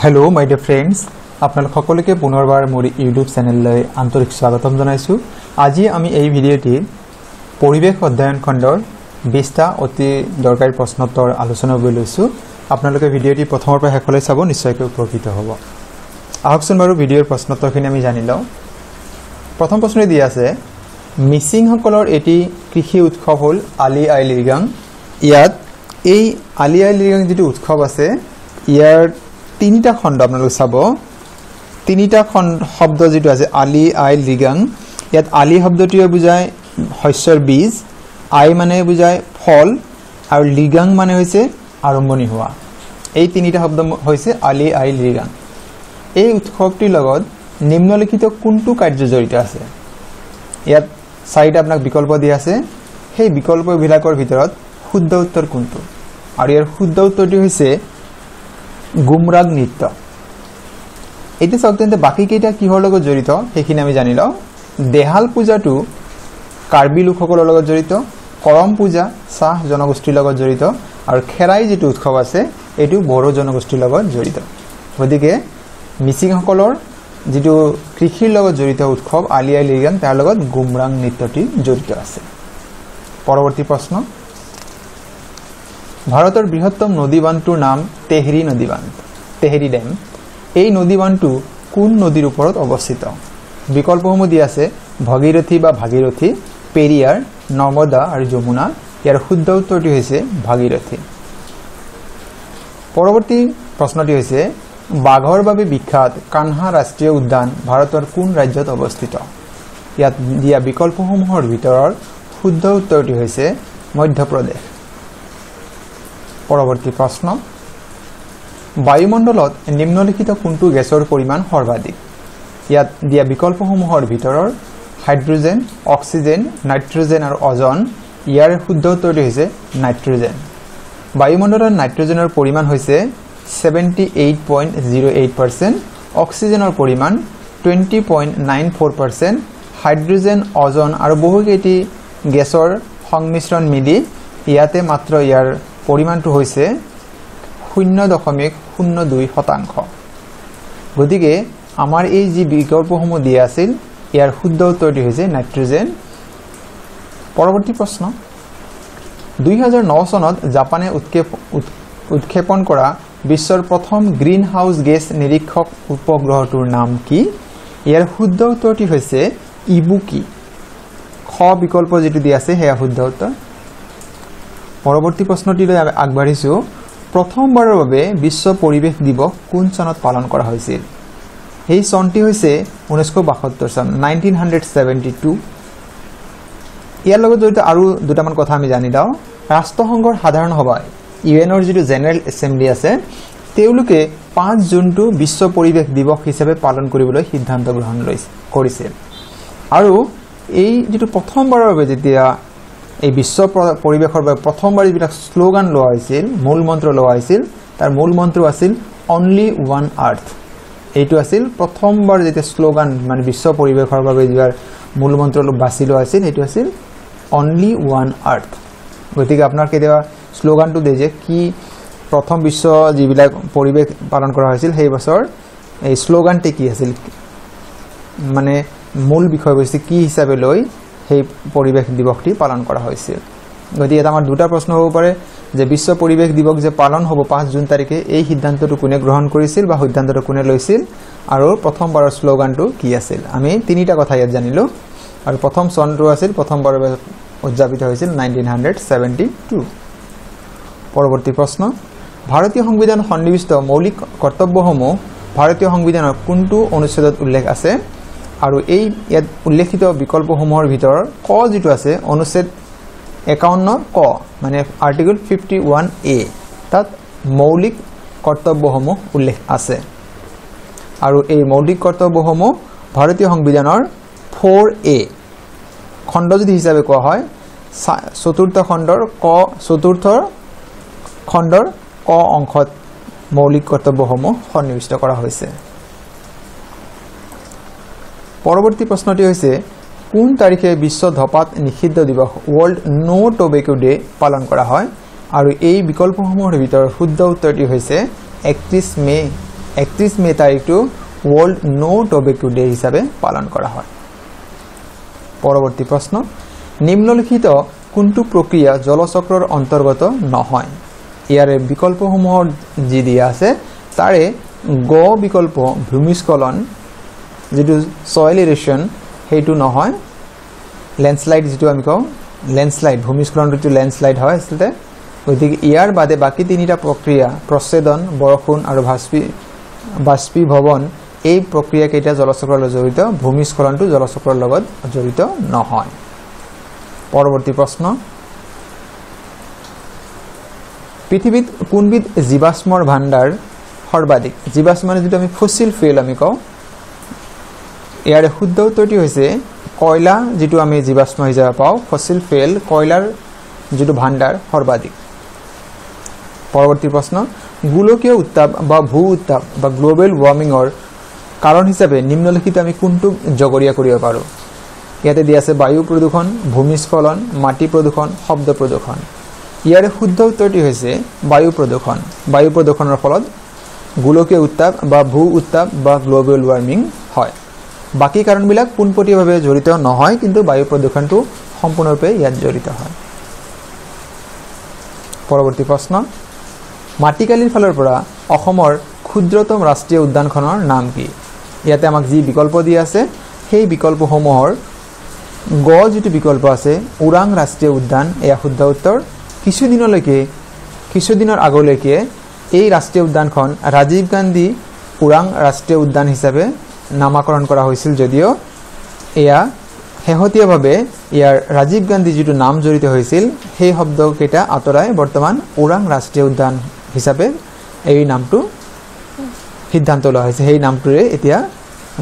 Hello my dear friends, আপনাৰ সকলকে পুনৰবাৰ মোৰ ইউটিউব চেনেললৈ আন্তৰিক স্বাগতম জনাইছো। আজি আমি এই ভিডিঅ'টি পৰিৱেশ অধ্যয়ন খণ্ডৰ 20টা অতি দৰকাৰী প্ৰশ্নোত্তৰ আলোচনা কৰি লৈছো। আপোনালোকে ভিডিঅ'টি প্ৰথমৰ পৰা শেষলৈ চাব, নিশ্চয়কৈ উপকৃত হ'ব। আহকচোন বাৰু ভিডিঅ'ৰ প্ৰশ্নোত্তৰখিনি আমি জানি লওঁ। প্ৰথম প্ৰশ্নই দিয়া আছে, মিচিংসকলৰ এটি কৃষি উৎসৱ হ'ল আলি আই লৃগাং। ইয়াত এই আলি আই লৃগাং যেটো উৎসৱ আছে, ইয়াৰ তিনিটা খণ্ড আপোনালোকে চাব। তিনিটা শব্দ যেটো আছে আলি আই লৃগাং, ইয়াত আলি শব্দটোৱে বুজায় শস্যৰ বীজ, আই মানে বুজায় ফল, আৰু লৃগাং মানে হৈছে আৰম্ভণি হোৱা। এই তিনিটা শব্দ হৈছে আলি আই লৃগাং। এই উৎসৱটিৰ লগত নিম্নলিখিত কোনটো কাৰ্য জড়িত আছে? ইয়াত চাৰিটা আপোনাক বিকল্প দিয়া আছে। সেই বিকল্পবিলাকৰ ভিতৰত শুদ্ধ উত্তৰ কোনটো? আৰু ইয়াৰ শুদ্ধ উত্তৰটি হৈছে গুমৰাগ নৃত্য। এতিয়া চাওক তেন্তে বাকী কেইটা কিহৰ লগত জড়িত সেইখিনি আমি জানি লওঁ। দেহাল পূজাটো কাৰ্বি লোকসকলৰ লগত জড়িত, কৰম পূজা চাহ জনগোষ্ঠীৰ লগত জড়িত, আৰু খেৰাই যেটো উৎসৱ আছে এইটো বড়ো জনগোষ্ঠীৰ লগত জড়িত। গতিকে মিচিংসকলৰ যেটো কৃষিৰ লগত জড়িত উৎসৱ আলি আই লৃগাং, তাৰ লগত গুমৰাং নৃত্যটি জড়িত আছে। পৰৱৰ্তী প্ৰশ্ন, ভাৰতৰ বৃহত্তম নদীবান্ধটোৰ নাম তেহৰী নদীবান্ধ, তেহৰী ডেম। এই নদীবান্ধটো কোন নদীৰ ওপৰত অৱস্থিত? বিকল্পসমূহ দিয়া আছে ভগীৰথী বা ভাগীৰথী, পেৰিয়াৰ, নৰ্মদা আৰু যমুনা। ইয়াৰ শুদ্ধ উত্তৰটি হৈছে ভাগীৰথী। পৰৱৰ্তী প্ৰশ্নটি হৈছে, বাঘৰ বাবে বিখ্যাত কানহা ৰাষ্ট্ৰীয় উদ্যান ভাৰতৰ কোন ৰাজ্যত অৱস্থিত? ইয়াত দিয়া বিকল্পসমূহৰ ভিতৰৰ শুদ্ধ উত্তৰটি হৈছে মধ্যপ্ৰদেশ। পৰৱৰ্তী প্ৰশ্ন, বায়ুমণ্ডলত নিম্নলিখিত কোনটো গেছৰ পৰিমাণ সৰ্বাধিক? ইয়াত দিয়া বিকল্পসমূহৰ ভিতৰৰ হাইড্ৰজেন, অক্সিজেন, নাইট্ৰজেন আৰু অজন। ইয়াৰ শুদ্ধ উত্তৰটি হৈছে নাইট্ৰজেন। বায়ুমণ্ডলত নাইট্ৰজেনৰ পৰিমাণ হৈছে 78.08%, অক্সিজেনৰ পৰিমাণ 20.94%, হাইড্ৰজেন, অজন আৰু বহুকেইটি গেছৰ সংমিশ্ৰণ মিলি ইয়াতে মাত্ৰ ইয়াৰ পৰিমাণটো হৈছে 0.02%। গতিকে আমাৰ এই যি বিকল্পসমূহ দিয়া আছিল, ইয়াৰ শুদ্ধ উত্তৰটি হৈছে নাইট্ৰজেন। পৰৱৰ্তী প্ৰশ্ন, 2009 চনত জাপানে উৎক্ষেপণ কৰা বিশ্বৰ প্ৰথম গ্ৰীণ হাউচ গেছ নিৰীক্ষক উপগ্ৰহটোৰ নাম কি? ইয়াৰ শুদ্ধ উত্তৰটি হৈছে ইবুকি। খ বিকল্প যেটো দিয়া আছে সেয়া শুদ্ধ উত্তৰ। পৰৱৰ্তী প্ৰশ্নটিলৈ আগবাঢ়িছোঁ। প্ৰথমবাৰৰ বাবে বিশ্ব পৰিৱেশ দিৱস কোন চনত পালন কৰা হৈছিল? এই চনটি হৈছে 1972 চন, 1972। ইয়াৰ লগত জড়িত আৰু দুটামান কথা আমি জানি লওঁ। ৰাষ্ট্ৰসংঘৰ সাধাৰণ সভাই ইউএনৰ যেটো জেনেৰেল এছেম্বলি আছে, তেওঁলোকে 5 জুনটো বিশ্ব পৰিৱেশ দিৱস হিচাপে পালন কৰিবলৈ সিদ্ধান্ত গ্ৰহণ কৰিছিল। আৰু এই যেটো প্ৰথমবাৰৰ বাবে যেতিয়া এই বিশ্ব পৰিৱেশৰ বাবে প্ৰথমবাৰ যিবিলাক শ্লোগান লোৱা হৈছিল, মূল মন্ত্ৰ লোৱা হৈছিল, তাৰ মূল মন্ত্ৰ আছিল অনলি ওৱান আৰ্থ। এইটো আছিল প্ৰথমবাৰ যেতিয়া শ্লোগান, মানে বিশ্ব পৰিৱেশৰ বাবে যিবাৰ মূল মন্ত্ৰ বাছি লোৱা হৈছিল, সেইটো আছিল অনলি ওৱান আৰ্থ। গতিকে আপোনাৰ কেতিয়াবা শ্লোগানটো দিয়ে যে কি প্ৰথম বিশ্ব যিবিলাক পৰিৱেশ পালন কৰা হৈছিল সেই বছৰ এই শ্লোগানটি কি আছিল, মানে মূল বিষয়বস্তু কি হিচাপে লৈ সেই পৰিৱেশ দিৱসটি পালন কৰা হৈছিল। গতিকে এটা আমাৰ দুটা প্ৰশ্ন হ'ব পাৰে যে বিশ্ব পৰিৱেশ দিৱস যে পালন হ'ব 5 জুন তাৰিখে, এই সিদ্ধান্তটো কোনে গ্ৰহণ কৰিছিল বা সিদ্ধান্তটো কোনে লৈছিল, আৰু প্ৰথমবাৰৰ শ্লোগানটো কি আছিল। আমি তিনিটা কথা ইয়াত জানিলোঁ। আৰু প্ৰথম চনটো আছিল, প্ৰথমবাৰৰ বাবে উদযাপিত হৈছিল 1972। পৰৱৰ্তী প্ৰশ্ন, ভাৰতীয় সংবিধানত সন্নিৱিষ্ট মৌলিক কৰ্তব্যসমূহ ভাৰতীয় সংবিধানৰ কোনটো অনুচ্ছেদত উল্লেখ আছে? আৰু এই ইয়াত উল্লেখিত বিকল্পসমূহৰ ভিতৰৰ ক যেটো আছে, অনুচ্ছেদ 51 ক, মানে আৰ্টিকল 51A, তাত মৌলিক কৰ্তব্যসমূহ উল্লেখ আছে। আৰু এই মৌলিক কৰ্তব্যসমূহ ভাৰতীয় সংবিধানৰ 4A খণ্ড যদি হিচাপে কোৱা হয়, চতুৰ্থ খণ্ডৰ ক অংশত মৌলিক কৰ্তব্যসমূহ সন্নিৱিষ্ট কৰা হৈছে। পৰৱৰ্তী প্ৰশ্নটি হৈছে, কোন তাৰিখে বিশ্ব ধঁপাত নিষিদ্ধ দিৱস ৱৰ্ল্ড নো টোবেকো ডে পালন কৰা হয়? আৰু এই বিকল্পসমূহৰ ভিতৰত শুদ্ধ উত্তৰটি হৈছে 31 মে 31 মে তাৰিখটো ওয়াৰ্ল্ড নো টোবেকো ডে হিসাবে পালন কৰা হয় পৰবৰ্তী প্ৰশ্ন নিম্নলিখিত কোনটো প্ৰক্ৰিয়া জলচক্ৰৰ অন্তৰ্গত নহয় ইয়াৰে বিকল্পসমূহৰ যি দিয়া আছে তাৰে গ বিকল্প ভূমিস্খলন যেটো সয়েল ইরেশন হেতু নহয় ল্যান্ডস্লাইড যেটো আমি কওঁ ল্যান্ডস্লাইড ভূমিস্খলনটো ল্যান্ডস্লাইড হয় আসলে গতিকে ইয়াৰ বাদে বাকি তিনিটা প্ৰক্ৰিয়া প্ৰচ্ছেদন বৰষুণ আৰু বাষ্পীভৱন এই প্ৰক্ৰিয়া কেইটা জলচক্ৰৰ লগত জড়িত ভূমিস্খলনটো জলচক্ৰৰ লগত জড়িত নহয় পৰৱৰ্তী প্ৰশ্ন পৃথিৱীত কোনবিধ জীৱাশ্মৰ ভাণ্ডাৰ সৰ্বাধিক জীৱাশ্ম মানে যেটো আমি ফসিল ফুয়েল আমি কওঁ ইয়াৰ শুদ্ধ উত্তৰটি হৈছে কয়লা যেটো আমি জীৱাশ্ম হিচাপে পাওঁ ফসিল ফুয়েল কয়লাৰ যেটো ভাণ্ডাৰ সৰ্বাধিক পৰৱৰ্তী প্ৰশ্ন গোলকীয় উত্তাপ বা ভূ উত্তাপ বা গ্লোবাল ওয়াৰ্মিংৰ কাৰণ হিচাপে নিম্নলিখিত আমি কোনটো জগৰীয়া কৰিব পাৰো ইয়াতে দিয়া আছে বায়ু প্ৰদূষণ ভূমিস্খলন মাটি প্ৰদূষণ শব্দ প্ৰদূষণ ইয়াৰ শুদ্ধ উত্তৰটি হৈছে বায়ু প্ৰদূষণৰ ফলত গোলকীয় উত্তাপ বা ভূ উত্তাপ বা গ্লোবাল ওয়াৰ্মিং হয় বাকি কাৰণবিলাক পোনপটীয়াভাৱে জড়িত নহয় কিন্তু বায়ু প্ৰদূষণটো সম্পূৰ্ণৰূপে ইয়াত জড়িত হয় পৰৱৰ্তী প্ৰশ্ন মাটিকালিৰ ফালৰ পৰা অসমৰ ক্ষুদ্ৰতম ৰাষ্ট্ৰীয় উদ্যানখনৰ নাম কি ইয়াতে আমাক যি বিকল্প দিয়া আছে সেই বিকল্পসমূহৰ গ যেটো বিকল্প আছে ওৰাং ৰাষ্ট্ৰীয় উদ্যান এয়া শুদ্ধ উত্তৰ কিছুদিনৰ আগলৈকে এই ৰাষ্ট্ৰীয় উদ্যানখন ৰাজীৱ গান্ধী ওৰাং ৰাষ্ট্ৰীয় উদ্যান হিচাপে নামকৰণ কৰা হৈছিল যদিও এয়া হেহতীয়াভাৱে ইয়াৰ ৰাজীৱ গান্ধী যেটো নাম জড়িত হৈছিল সেই শব্দকেইটা আতৰাই বৰ্তমান ওৰাং ৰাষ্ট্ৰীয় উদ্যান হিচাপে এই নামটো সিদ্ধান্ত লোৱা হৈছে সেই নামটোৰে এতিয়া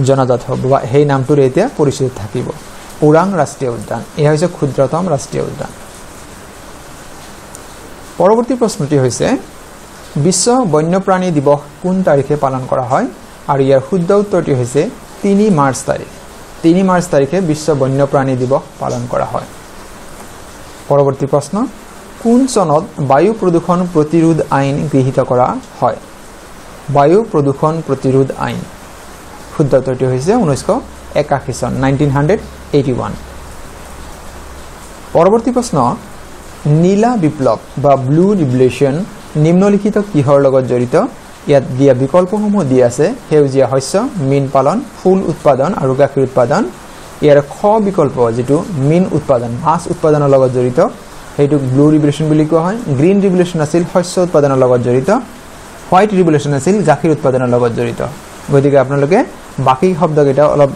জনাজাত হ'ব বা সেই নামটোৰে এতিয়া পৰিচিত থাকিব ওৰাং ৰাষ্ট্ৰীয় উদ্যান এয়া হৈছে ক্ষুদ্ৰতম ৰাষ্ট্ৰীয় উদ্যান পৰৱৰ্তী প্ৰশ্নটি হৈছে বিশ্ব বন্যপ্ৰাণী দিৱস কোন তাৰিখে পালন কৰা হয় আৰু ইয়াৰ শুদ্ধ উত্তৰটি হৈছে 3 মাৰ্চ তাৰিখ 3 মাৰ্চ তাৰিখে বিশ্ব বন্যপ্ৰাণী দিৱস পালন কৰা হয় পৰৱৰ্তী প্ৰশ্ন কোন চনত বায়ু প্ৰদূষণ প্ৰতিৰোধ আইন গৃহীত কৰা হয় বায়ু প্ৰদূষণ প্ৰতিৰোধ আইন শুদ্ধ উত্তৰটি হৈছে 1981 চন 1981 পৰৱৰ্তী প্ৰশ্ন নীলা বিপ্লৱ বা ব্লু ৰিভলিউশন নিম্নলিখিত কিহৰ লগত জড়িত ইয়াত দিয়া বিকল্পসমূহ দিয়া আছে হেউজিয়া শস্য মীন পালন ফুল উৎপাদন আৰু গাখীৰ উৎপাদন ইয়াৰ খ বিকল্প যেটো মীন উৎপাদন মাছ উৎপাদনৰ লগত জড়িত হেতু ব্লু ৰিভলিউশন বুলি কোৱা হয় গ্ৰীন ৰিভলিউশন আছিল শস্য উৎপাদনৰ লগত জড়িত হোৱাইট ৰিভলিউশন আছিল গাখীৰ উৎপাদনৰ লগত জড়িত গতিকে আপোনালোকে বাকি শব্দকেইটা অলপ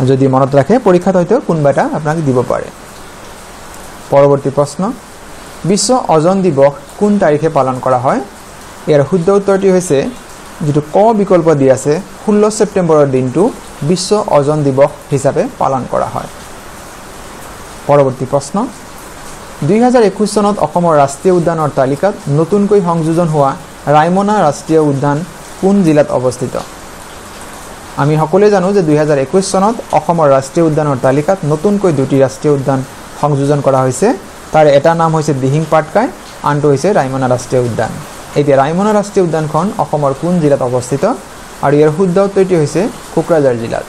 যদি মনত ৰাখে পৰীক্ষাত হয়তো কোনবাটা আপোনাক দিব পাৰে পৰৱৰ্তী প্ৰশ্ন বিশ্ব ওজন দিৱস কোন তাৰিখে পালন কৰা হয় ইয়াৰ শুদ্ধ উত্তৰটি হৈছে যেটো ক বিকল্প দিয়া আছে 16 ছেপ্টেম্বৰৰ দিনটো বিশ্ব ওজন দিৱস হিচাপে পালন কৰা হয় পৰৱৰ্তী প্ৰশ্ন 2021 চনত অসমৰ ৰাষ্ট্ৰীয় উদ্যানৰ তালিকাত নতুনকৈ সংযোজন হোৱা ৰায়মনা ৰাষ্ট্ৰীয় উদ্যান কোন জিলাত অৱস্থিত আমি সকলোৱে জানো যে 2021 চনত অসমৰ ৰাষ্ট্ৰীয় উদ্যানৰ তালিকাত নতুনকৈ দুটি ৰাষ্ট্ৰীয় উদ্যান সংযোজন কৰা হৈছে তাৰ এটা নাম হৈছে দিহিং পাটকাই আনটো হৈছে ৰায়মনা ৰাষ্ট্ৰীয় উদ্যান এতিয়া ৰায়মনা ৰাষ্ট্ৰীয় উদ্যানখন অসমৰ কোন জিলাত অৱস্থিত আৰু ইয়াৰ শুদ্ধ উত্তৰটি হৈছে কোকৰাঝাৰ জিলাত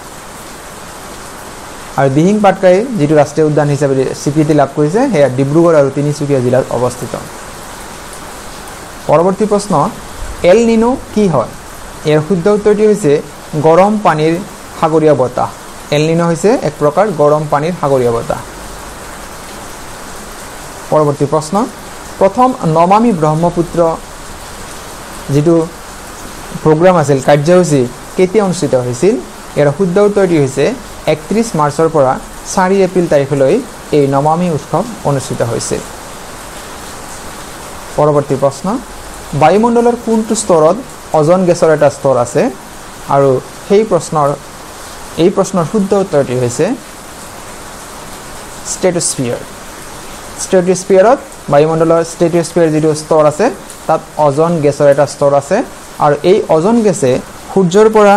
আৰু দিহিং পাটকাই যেটো ৰাষ্ট্ৰীয় উদ্যান হিচাপে স্বীকৃতি লাভ কৰিছে হেয়া ডিব্ৰুগড় আৰু তিনিচুকীয়া জিলাত অৱস্থিত পৰৱৰ্তী প্ৰশ্ন এল নিনো কি হয় ইয়াৰ শুদ্ধ উত্তৰটি হৈছে গৰম পানীৰ সাগৰীয় বতাহ এল নিনো হৈছে এক প্ৰকাৰ গৰম পানীৰ সাগৰীয় বতাহ পৰৱৰ্তী প্ৰশ্ন প্ৰথম নমামি ব্ৰহ্মপুত্ৰ যেটো প্ৰগ্ৰাম আছিল কাৰ্যসূচী কেতিয়া অনুষ্ঠিত হৈছিল ইয়াৰ শুদ্ধ উত্তৰটি হৈছে 31 মাৰ্চৰ পৰা 4 এপ্ৰিল তাৰিখলৈ এই নমামি উৎসৱ অনুষ্ঠিত হৈছিল পৰৱৰ্তী প্ৰশ্ন বায়ুমণ্ডলৰ কোনটো স্তৰত ওজন গেছৰ এটা স্তৰ আছে আৰু এই প্ৰশ্নৰ শুদ্ধ উত্তৰটি হৈছে ষ্ট্ৰেটোস্ফিয়াৰত বায়ুমণ্ডলৰ ষ্ট্ৰেটোস্ফিয়াৰ যেটো স্তৰ আছে তাত ওজন গেছৰ এটা স্তৰ আছে আৰু এই ওজন গেছে সূৰ্যৰ পৰা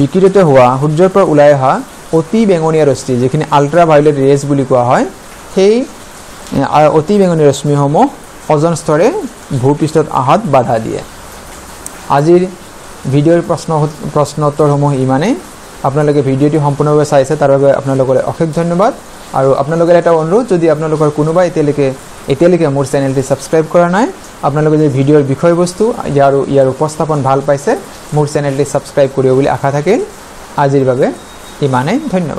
বিকিৰিত হোৱা সূৰ্যৰ পৰা ওলাই অহা অতি বেঙুনীয়া ৰশ্মি যেখিনি আল্ট্ৰাভায়োলেট ৰেজ বুলি কোৱা হয় সেই অতি বেঙুনীয়া ৰশ্মিসমূহ ওজন স্তৰে ভূপৃষ্ঠত আহাত বাধা দিয়ে আজিৰ ভিডিঅ'ৰ প্ৰশ্নোত্তৰসমূহ ইমানেই আপোনালোকে ভিডিঅ'টি সম্পূৰ্ণভাৱে চাইছে তাৰ বাবে আপোনালোকৰ অশেষ ধন্যবাদ আৰু আপোনালোকৰ এটা অনুৰোধ যদি আপোনালোকৰ কোনোবা এতিয়ালৈকে মোৰ চেনেলটি সাবস্ক্ৰাইব কৰা নাই আপোনালোকে যদি ভিডিঅ'ৰ বিষয়বস্তু ইয়াৰ উপস্থাপন ভাল পাইছে মোৰ চেনেলটি সাবস্ক্ৰাইব কৰিব বুলি আশা থাকিল আজিৰ বাবে ইমানেই ধন্যবাদ